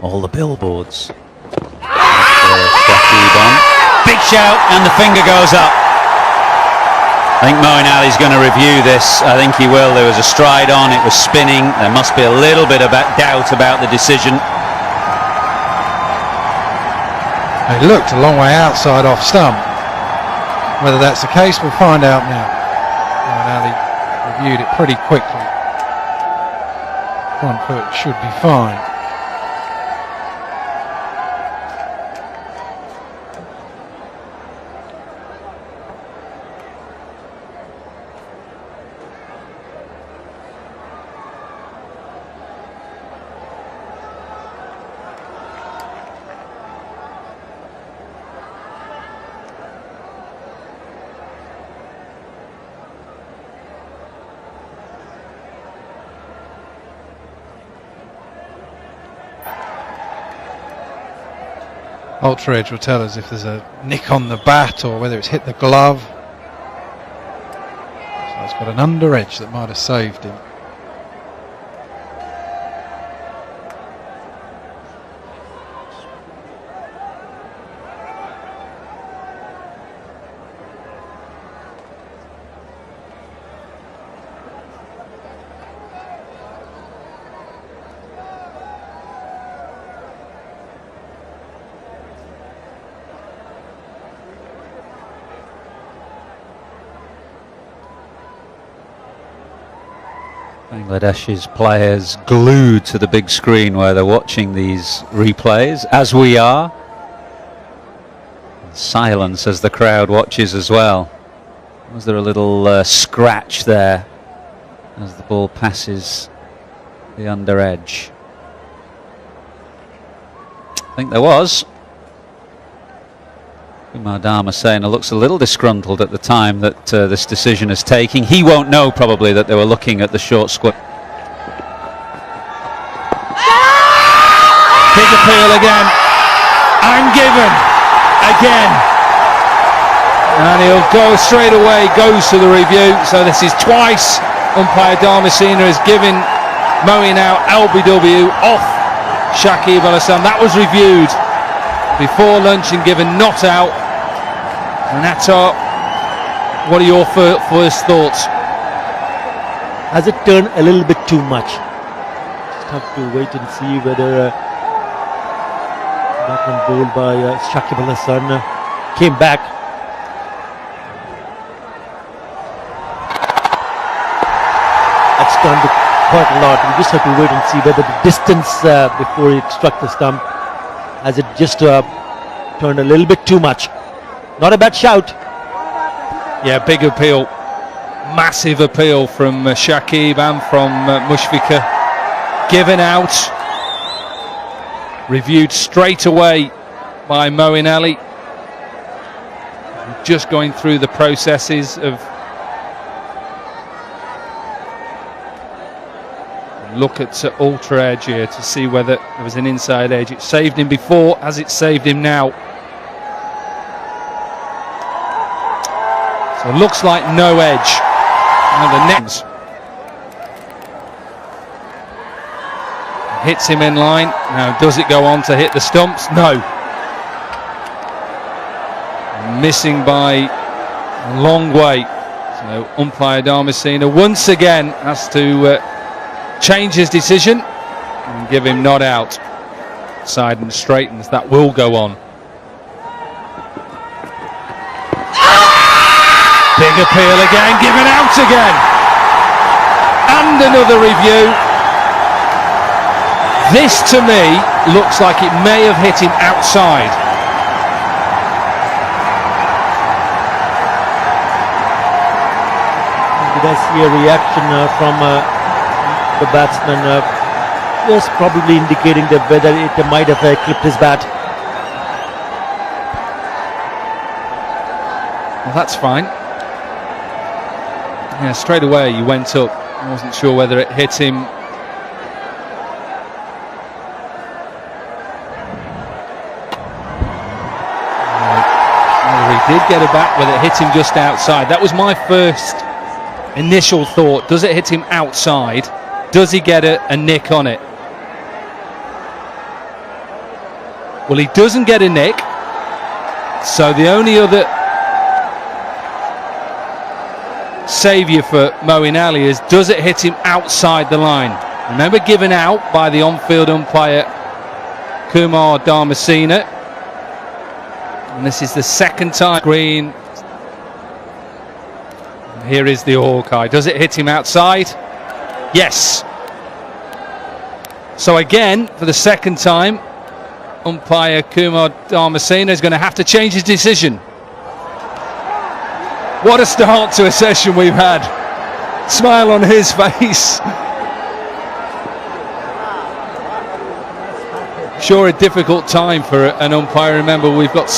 all the billboards. Big shout, and the finger goes up. I think Moeen Ali's going to review this. I think he will. There was a stride on, it was spinning. There must be a little bit of doubt about the decision. It looked a long way outside off stump. Whether that's the case, we'll find out now. Moeen Ali reviewed it pretty quickly. Front foot should be fine. Ultra Edge will tell us if there's a nick on the bat or whether it's hit the glove. So it's got an under edge that might have saved him. Bangladesh's players glued to the big screen where they're watching these replays, as we are. Silence as the crowd watches as well. Was there a little scratch there as the ball passes the under edge? I think there was. Kumar Dharmasena looks a little disgruntled at the time that this decision is taking. He won't know probably that they were looking at the short square. Big appeal again, and given again, and he'll go straight away, goes to the review. So this is twice umpire Dharmasena has given Moeen LBW off Shakib Al Hassan. That was reviewed before lunch and given not out. And Atar, what are your first thoughts? Has it turned a little bit too much? Just have to wait and see whether that one bowled by Shakib Al Hassan came back. That's done quite a lot. We just have to wait and see whether the distance before it struck the stump, has it just turned a little bit too much. Not a bad shout. Yeah, big appeal. Massive appeal from Shakib and from Mushfiqur. Given out. Reviewed straight away by Moeen Ali. Just going through the processes of... Look at Ultra Edge here to see whether there was an inside edge. It saved him before, as it saved him now. So it looks like no edge. And the next hits him in line. Now, does it go on to hit the stumps? No. Missing by a long way. So umpire Dharmasena once again has to change his decision and give him not out. Side and straightens. That will go on. Big appeal again, given out again. And another review. This to me looks like it may have hit him outside. Did I see a reaction from the batsman? Yes, probably indicating that whether it might have clipped his bat. Well, that's fine. Yeah, straight away you went up. I wasn't sure whether it hit him. Whether he did get a bat, whether it hit him just outside. That was my first initial thought. Does it hit him outside? Does he get a nick on it? Well, he doesn't get a nick. So the only other saviour for Moeen Ali is, does it hit him outside the line? Remember, given out by the on-field umpire Kumar Dharmasena. And this is the second time. Green. And here is the Hawkeye. Does it hit him outside? Yes. So again, for the second time, umpire Kumar Dharmasena is going to have to change his decision. What a start to a session we've had. Smile on his face. Sure, a difficult time for an umpire. Remember, we've got